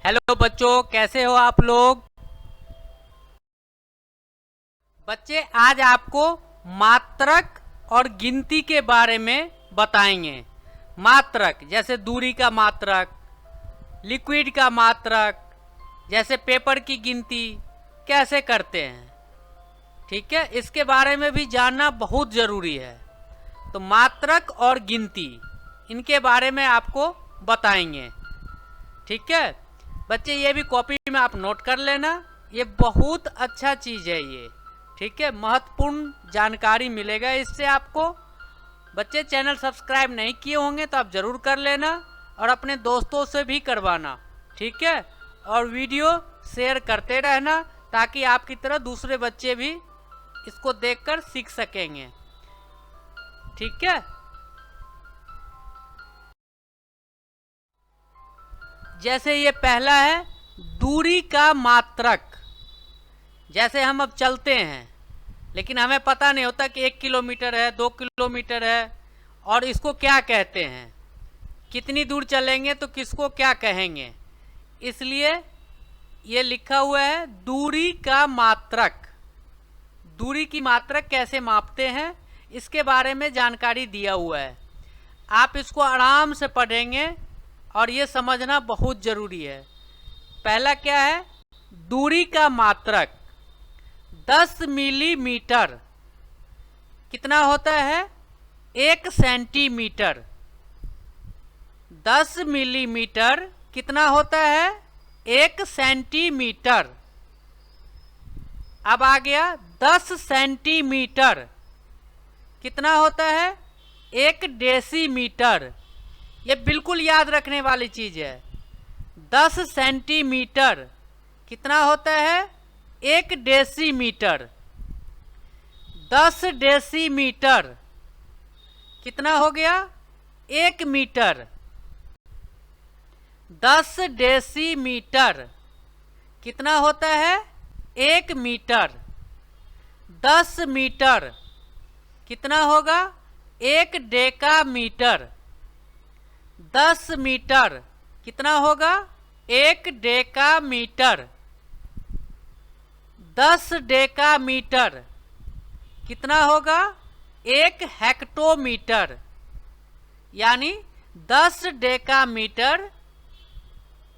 Hello बच्चों, कैसे हो आप लोग। बच्चे आज आपको मात्रक और गिनती के बारे में बताएंगे। मात्रक जैसे दूरी का मात्रक, लिक्विड का मात्रक, जैसे पेपर की गिनती कैसे करते हैं। ठीक है, इसके बारे में भी जानना बहुत ज़रूरी है। तो मात्रक और गिनती इनके बारे में आपको बताएंगे। ठीक है बच्चे, ये भी कॉपी में आप नोट कर लेना, ये बहुत अच्छा चीज़ है ये। ठीक है, महत्वपूर्ण जानकारी मिलेगा इससे आपको। बच्चे चैनल सब्सक्राइब नहीं किए होंगे तो आप ज़रूर कर लेना और अपने दोस्तों से भी करवाना। ठीक है, और वीडियो शेयर करते रहना ताकि आपकी तरह दूसरे बच्चे भी इसको देखकर सीख सकेंगे। ठीक है, जैसे ये पहला है दूरी का मात्रक। जैसे हम अब चलते हैं लेकिन हमें पता नहीं होता कि 1 किलोमीटर है, 2 किलोमीटर है और इसको क्या कहते हैं, कितनी दूर चलेंगे तो किसको क्या कहेंगे। इसलिए ये लिखा हुआ है दूरी का मात्रक। दूरी की मात्रक कैसे मापते हैं इसके बारे में जानकारी दिया हुआ है। आप इसको आराम से पढ़ेंगे और ये समझना बहुत ज़रूरी है। पहला क्या है, दूरी का मात्रक 10 मिलीमीटर कितना होता है, 1 सेंटीमीटर। 10 मिलीमीटर कितना होता है, 1 सेंटीमीटर। अब आ गया 10 सेंटीमीटर कितना होता है, 1 डेसीमीटर। ये बिल्कुल याद रखने वाली चीज़ है। 10 सेंटीमीटर कितना होता है, 1 डेसीमीटर। 10 डेसीमीटर कितना हो गया, 1 मीटर। 10 डेसीमीटर कितना होता है, 1 मीटर। 10 मीटर कितना होगा, 1 डेकामीटर। 10 मीटर कितना होगा, 1 डेकामीटर। 10 डेकामीटर कितना होगा, 1 हेक्टोमीटर। यानी 10 डेकामीटर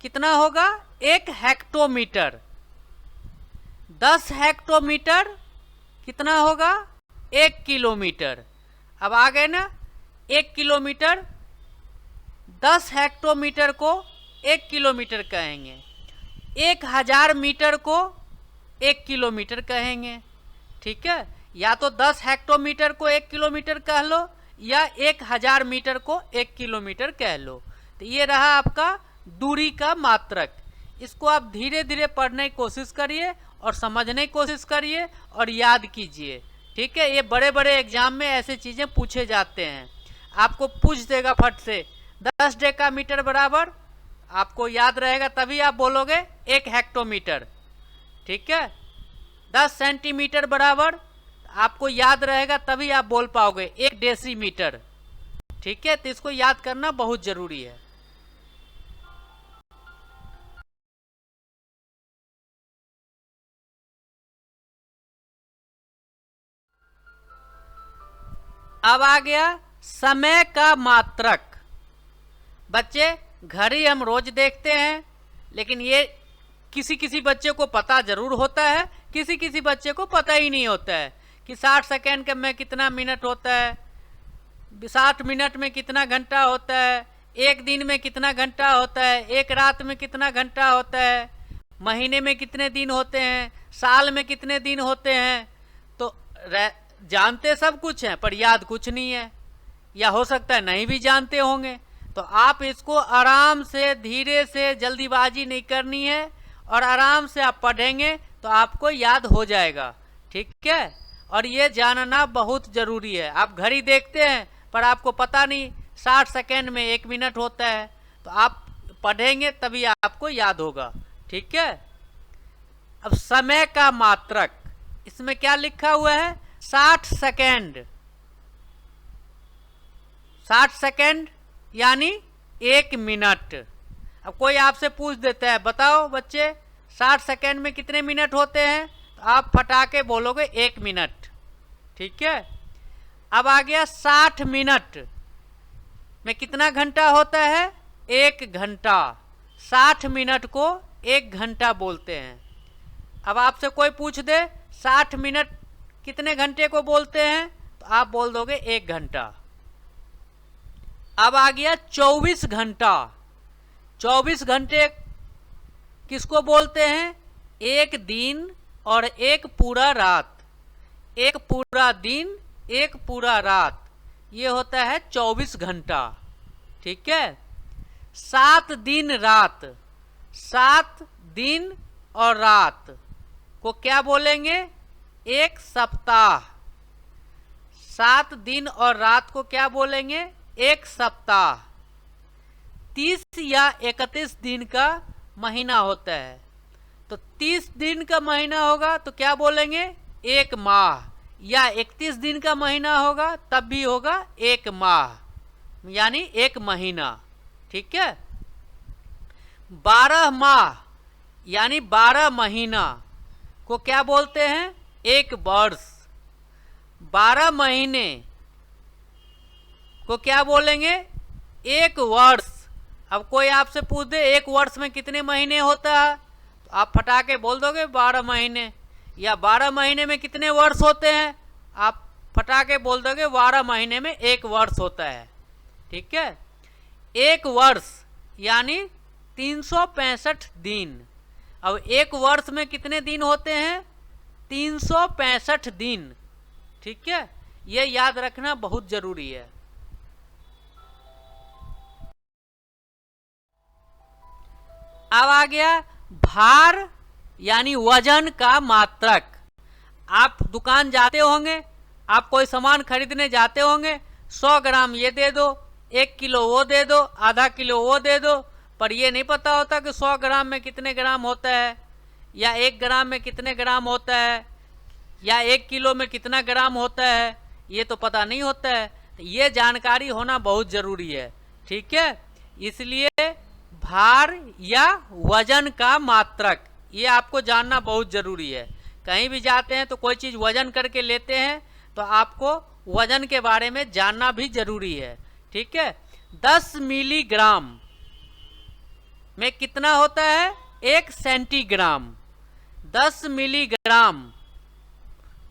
कितना होगा, 1 हेक्टोमीटर। 10 हेक्टोमीटर कितना होगा, 1 किलोमीटर। अब आ गए ना 1 किलोमीटर। 10 हेक्टोमीटर को 1 किलोमीटर कहेंगे। 1000 मीटर को 1 किलोमीटर कहेंगे। ठीक है, या तो 10 हेक्टोमीटर को 1 किलोमीटर कह लो या 1000 मीटर को 1 किलोमीटर कह लो। तो ये रहा आपका दूरी का मात्रक। इसको आप धीरे धीरे पढ़ने की कोशिश करिए और समझने की कोशिश करिए और याद कीजिए। ठीक है, ये बड़े बड़े एग्जाम में ऐसे चीज़ें पूछे जाते हैं। आपको पूछ देगा फट से 10 डेकामीटर बराबर, आपको याद रहेगा तभी आप बोलोगे 1 हेक्टोमीटर। ठीक है, 10 सेंटीमीटर बराबर आपको याद रहेगा तभी आप बोल पाओगे 1 डेसीमीटर। ठीक है, तो इसको याद करना बहुत ज़रूरी है। अब आ गया समय का मात्रक। बच्चे घड़ी हम रोज देखते हैं लेकिन ये किसी किसी बच्चे को पता जरूर होता है, किसी किसी बच्चे को पता ही नहीं होता है कि 60 सेकेंड के में कितना मिनट होता है, 60 मिनट में कितना घंटा होता है, एक दिन में कितना घंटा होता है, एक रात में कितना घंटा होता है, महीने में कितने दिन होते हैं, साल में कितने दिन होते हैं। तो जानते सब कुछ हैं पर याद कुछ नहीं है, या हो सकता है नहीं भी जानते होंगे। तो आप इसको आराम से, धीरे से, जल्दीबाजी नहीं करनी है और आराम से आप पढ़ेंगे तो आपको याद हो जाएगा। ठीक है, और ये जानना बहुत ज़रूरी है। आप घड़ी देखते हैं पर आपको पता नहीं 60 सेकेंड में 1 मिनट होता है, तो आप पढ़ेंगे तभी आपको याद होगा। ठीक है, अब समय का मात्रक, इसमें क्या लिखा हुआ है, 60 सेकेंड। 60 सेकेंड यानी 1 मिनट। अब कोई आपसे पूछ देता है बताओ बच्चे 60 सेकेंड में कितने मिनट होते हैं, तो आप फटाके बोलोगे 1 मिनट। ठीक है, अब आ गया 60 मिनट में कितना घंटा होता है, 1 घंटा। 60 मिनट को 1 घंटा बोलते हैं। अब आपसे कोई पूछ दे 60 मिनट कितने घंटे को बोलते हैं, तो आप बोल दोगे 1 घंटा। अब आ गया 24 घंटा। 24 घंटे किसको बोलते हैं, 1 दिन और 1 पूरा रात। 1 पूरा दिन 1 पूरा रात, ये होता है 24 घंटा। ठीक है, 7 दिन रात, 7 दिन और रात को क्या बोलेंगे, 1 सप्ताह। 7 दिन और रात को क्या बोलेंगे, 1 सप्ताह। 30 या 31 दिन का महीना होता है, तो 30 दिन का महीना होगा तो क्या बोलेंगे, 1 माह। या 31 दिन का महीना होगा तब भी होगा 1 माह, यानी 1 महीना। ठीक है, 12 माह यानी 12 महीना को क्या बोलते हैं, 1 वर्ष। 12 महीने को क्या बोलेंगे, 1 वर्ष। अब कोई आपसे पूछ दे 1 वर्ष में कितने महीने होता है, तो आप फटाके बोल दोगे 12 महीने। या 12 महीने में कितने वर्ष होते हैं, आप फटाके बोल दोगे 12 महीने में 1 वर्ष होता है। ठीक है, 1 वर्ष यानी 365 दिन। अब 1 वर्ष में कितने दिन होते हैं, 365 दिन। ठीक है, ये याद रखना बहुत जरूरी है। अब आ गया भार यानी वजन का मात्रक। आप दुकान जाते होंगे, आप कोई सामान खरीदने जाते होंगे, 100 ग्राम ये दे दो, 1 किलो वो दे दो, आधा किलो वो दे दो, पर ये नहीं पता होता कि 100 ग्राम में कितने ग्राम होता है, या 1 ग्राम में कितने ग्राम होता है, या 1 किलो में कितना ग्राम होता है, ये तो पता नहीं होता है। ये जानकारी होना बहुत ज़रूरी है। ठीक है, इसलिए भार या वजन का मात्रक ये आपको जानना बहुत ज़रूरी है। कहीं भी जाते हैं तो कोई चीज़ वजन करके लेते हैं तो आपको वजन के बारे में जानना भी ज़रूरी है। ठीक है, 10 मिलीग्राम में कितना होता है, 1 सेंटीग्राम। 10 मिलीग्राम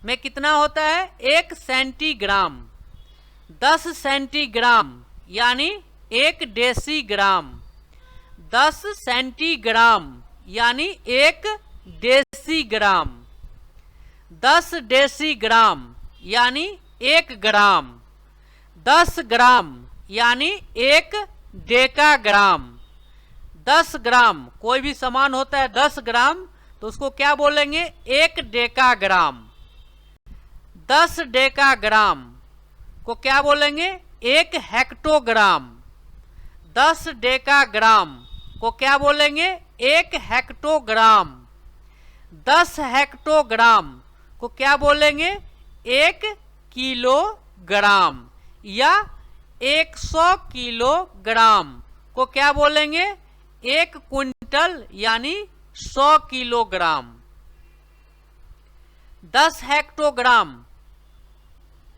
में कितना होता है, 1 सेंटीग्राम। 10 सेंटीग्राम यानी 1 डेसीग्राम। 10 सेंटीग्राम यानी 1 डेसीग्राम। 10 डेसीग्राम यानी 1 ग्राम। 10 ग्राम यानी 1 डेकाग्राम। 10 ग्राम कोई भी सामान होता है 10 ग्राम तो उसको क्या बोलेंगे, 1 डेकाग्राम। 10 डेकाग्राम को क्या बोलेंगे, 1 हेक्टोग्राम। 10 डेकाग्राम को क्या बोलेंगे, 1 हेक्टोग्राम। 10 हेक्टोग्राम को क्या बोलेंगे, 1 किलोग्राम। या 100 किलोग्राम को क्या बोलेंगे, 1 क्विंटल यानी 100 किलोग्राम। 10 हेक्टोग्राम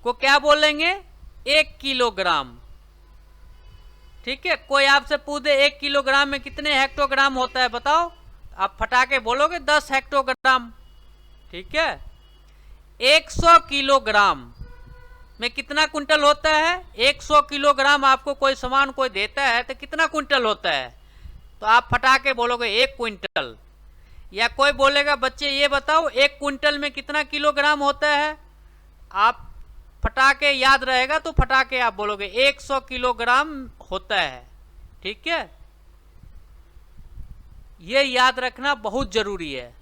को क्या बोलेंगे, 1 किलोग्राम। ठीक है, कोई आपसे पूछ दे 1 किलोग्राम में कितने हेक्टोग्राम होता है बताओ, आप फटाके बोलोगे 10 हेक्टोग्राम। ठीक है, 100 किलोग्राम में कितना कुंटल होता है, 100 किलोग्राम आपको कोई सामान कोई देता है तो कितना कुंटल होता है, तो आप फटाके बोलोगे 1 क्विंटल। या कोई बोलेगा बच्चे ये बताओ 1 क्विंटल में कितना किलोग्राम होता है, आप फटाके याद रहेगा तो फटाके आप बोलोगे 100 किलोग्राम होता है। ठीक है, ये याद रखना बहुत जरूरी है।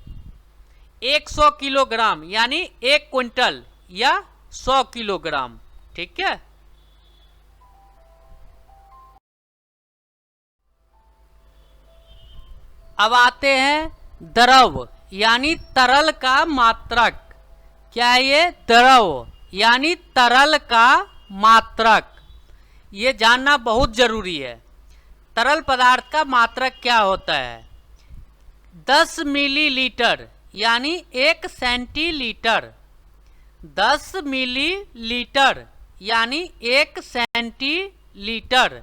100 किलोग्राम यानी 1 क्विंटल या 100 किलोग्राम। ठीक है, अब आते हैं द्रव यानी तरल का मात्रक। क्या है ये, द्रव यानी तरल का मात्रक, ये जानना बहुत जरूरी है। तरल पदार्थ का मात्रक क्या होता है? 10 मिलीलीटर यानी 1 सेंटीलीटर। 10 मिलीलीटर यानी 1 सेंटीलीटर।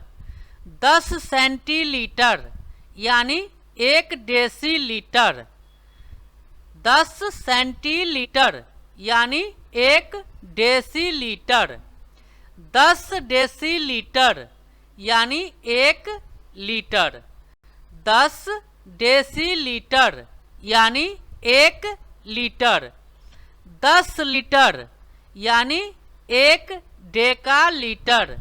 10 सेंटीलीटर यानी 1 डेसीलीटर। 10 सेंटीलीटर यानी 1 डेसीलीटर। 10 डेसीलीटर यानी 1 लीटर। 10 डेसीलीटर यानी 1 लीटर। 10 लीटर यानी 1 डेकालीटर।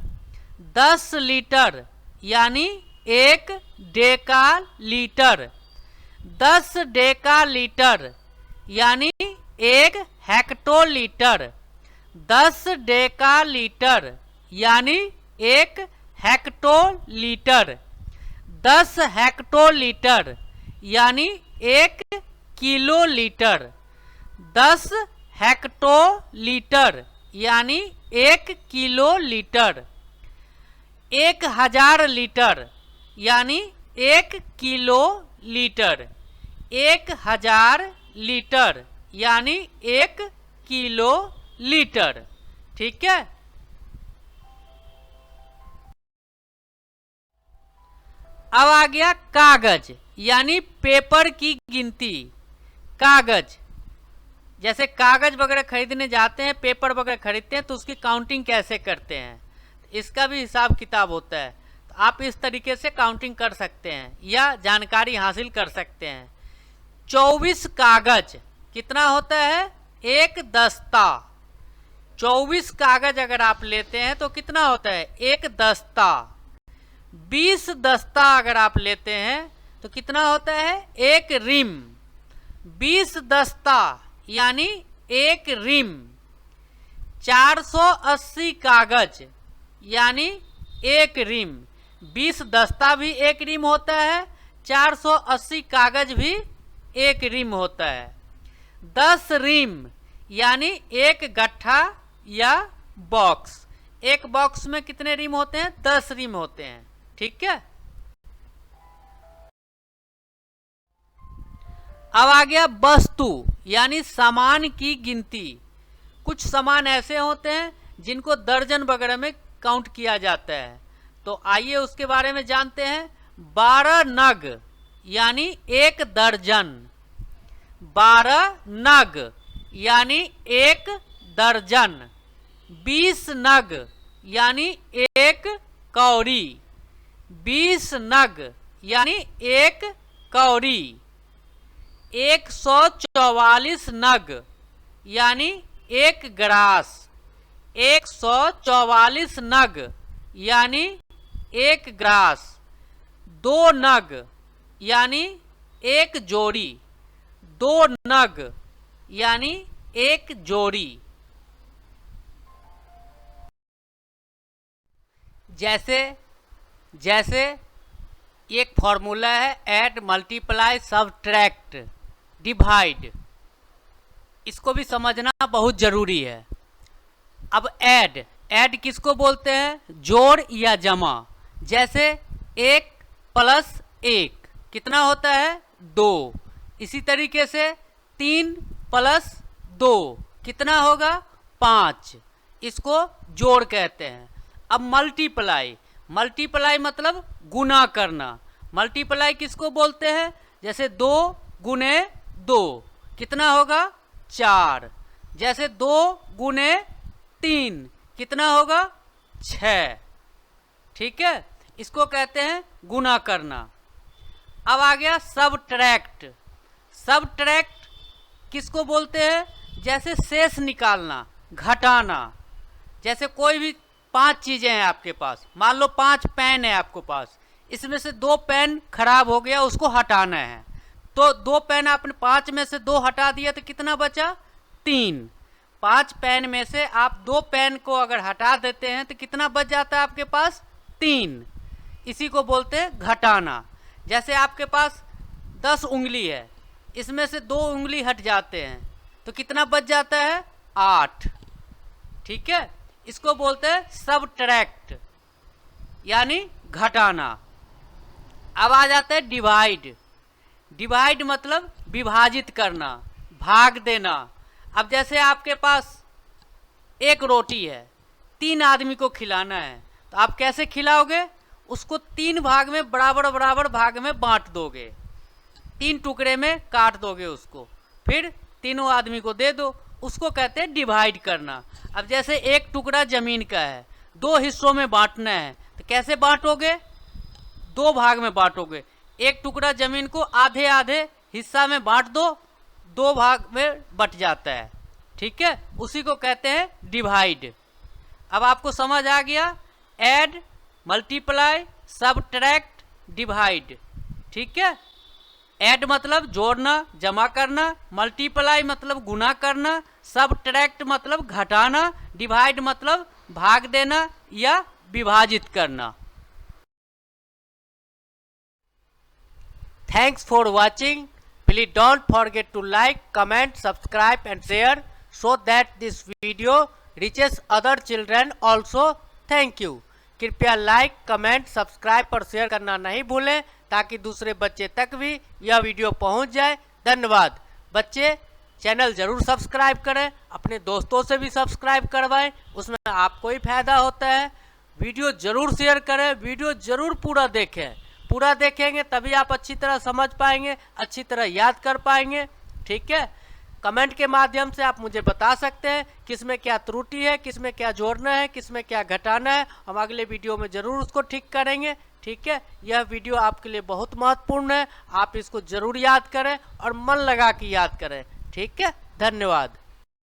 10 लीटर यानी 1 डेकालीटर। 10 डेकालीटर यानी 1 हेक्टोलीटर। 10 डेकालीटर यानी 1 हेक्टोलीटर। 10 हेक्टोलीटर यानी 1 किलोलीटर। 10 हेक्टोलीटर यानी 1 किलोलीटर। 1000 लीटर यानी 1 किलोलीटर। 1000 लीटर यानी 1 किलोलीटर। ठीक है। अब आ गया कागज यानी पेपर की गिनती। कागज, जैसे कागज वगैरह खरीदने जाते हैं, पेपर वगैरह खरीदते हैं तो उसकी काउंटिंग कैसे करते हैं, इसका भी हिसाब किताब होता है। तो आप इस तरीके से काउंटिंग कर सकते हैं या जानकारी हासिल कर सकते हैं। 24 कागज कितना होता है? 1 दस्ता। 24 कागज अगर आप लेते हैं तो कितना होता है? 1 दस्ता। 20 दस्ता अगर आप लेते हैं तो कितना होता है? 1 रिम। 20 दस्ता यानी 1 रिम। 480 कागज यानी 1 रिम। 20 दस्ता भी 1 रिम होता है, 480 कागज भी 1 रिम होता है। 10 रिम यानी 1 गट्ठा या बॉक्स। एक बॉक्स में कितने रिम होते हैं? 10 रिम होते हैं। ठीक है। अब आ गया वस्तु यानी सामान की गिनती। कुछ सामान ऐसे होते हैं जिनको दर्जन वगैरह में काउंट किया जाता है, तो आइए उसके बारे में जानते हैं। 12 नग यानी 1 दर्जन। 12 नग यानी 1 दर्जन। 20 नग यानी 1 कौड़ी। 20 नग यानी 1 कौड़ी। 144 नग यानी 1 ग्रास। 144 नग यानी 1 ग्रास। 2 नग यानी 1 जोड़ी। 2 नग यानी 1 जोड़ी। जैसे एक फॉर्मूला है ऐड, मल्टीप्लाई, सबट्रैक्ट, डिवाइड। इसको भी समझना बहुत जरूरी है। अब ऐड किसको बोलते हैं? जोड़ या जमा। जैसे 1 + 1 कितना होता है? 2। इसी तरीके से 3 + 2 कितना होगा? 5। इसको जोड़ कहते हैं। अब मल्टीप्लाई मतलब गुना करना। मल्टीप्लाई किसको बोलते हैं? जैसे 2 × 2 कितना होगा? 4। जैसे 2 × 3 कितना होगा? 6। ठीक है, इसको कहते हैं गुना करना। अब आ गया सबट्रैक्ट। सबट्रैक्ट किसको बोलते हैं? जैसे शेष निकालना, घटाना। जैसे कोई भी 5 चीजें हैं आपके पास, मान लो 5 पेन है आपके पास, इसमें से 2 पेन खराब हो गया, उसको हटाना है। तो 2 पेन आपने 5 में से 2 हटा दिया तो कितना बचा? 3। 5 पेन में से आप 2 पेन को अगर हटा देते हैं तो कितना बच जाता है आपके पास? 3। इसी को बोलते हैं घटाना। जैसे आपके पास 10 उंगली है, इसमें से 2 उंगली हट जाते हैं तो कितना बच जाता है? 8। ठीक है, इसको बोलते हैं सबट्रैक्ट यानी घटाना। अब आ जाता है डिवाइड। डिवाइड मतलब विभाजित करना, भाग देना। अब जैसे आपके पास एक रोटी है, 3 आदमी को खिलाना है, तो आप कैसे खिलाओगे? उसको 3 भाग में बराबर बराबर भाग में बांट दोगे, 3 टुकड़े में काट दोगे उसको, फिर तीनों आदमी को दे दो। उसको कहते हैं डिवाइड करना। अब जैसे एक टुकड़ा जमीन का है, 2 हिस्सों में बांटना है, तो कैसे बांटोगे? 2 भाग में बांटोगे। एक टुकड़ा जमीन को आधे आधे हिस्सा में बांट दो, 2 भाग में बट जाता है। ठीक है, उसी को कहते हैं डिवाइड। अब आपको समझ आ गया, ऐड, मल्टीप्लाई, सबट्रैक्ट, डिवाइड। ठीक है, ऐड मतलब जोड़ना, जमा करना, मल्टीप्लाई मतलब गुना करना, सबट्रैक्ट मतलब घटाना, डिवाइड मतलब भाग देना या विभाजित करना। Thanks for watching. Please don't forget to like, comment, subscribe and share so that this video reaches other children also. Thank you. कृपया लाइक, कमेंट, सब्सक्राइब और शेयर करना नहीं भूलें ताकि दूसरे बच्चे तक भी यह वीडियो पहुंच जाए। धन्यवाद। बच्चे चैनल जरूर सब्सक्राइब करें, अपने दोस्तों से भी सब्सक्राइब करवाएं, उसमें आपको ही फायदा होता है। वीडियो जरूर शेयर करें, वीडियो जरूर पूरा देखें। पूरा देखेंगे तभी आप अच्छी तरह समझ पाएंगे, अच्छी तरह याद कर पाएंगे। ठीक है, कमेंट के माध्यम से आप मुझे बता सकते हैं किस में क्या त्रुटि है, किस में क्या जोड़ना है, किस में क्या घटाना है। हम अगले वीडियो में जरूर उसको ठीक करेंगे। ठीक है, यह वीडियो आपके लिए बहुत महत्वपूर्ण है, आप इसको जरूर याद करें और मन लगा के याद करें। ठीक है, धन्यवाद।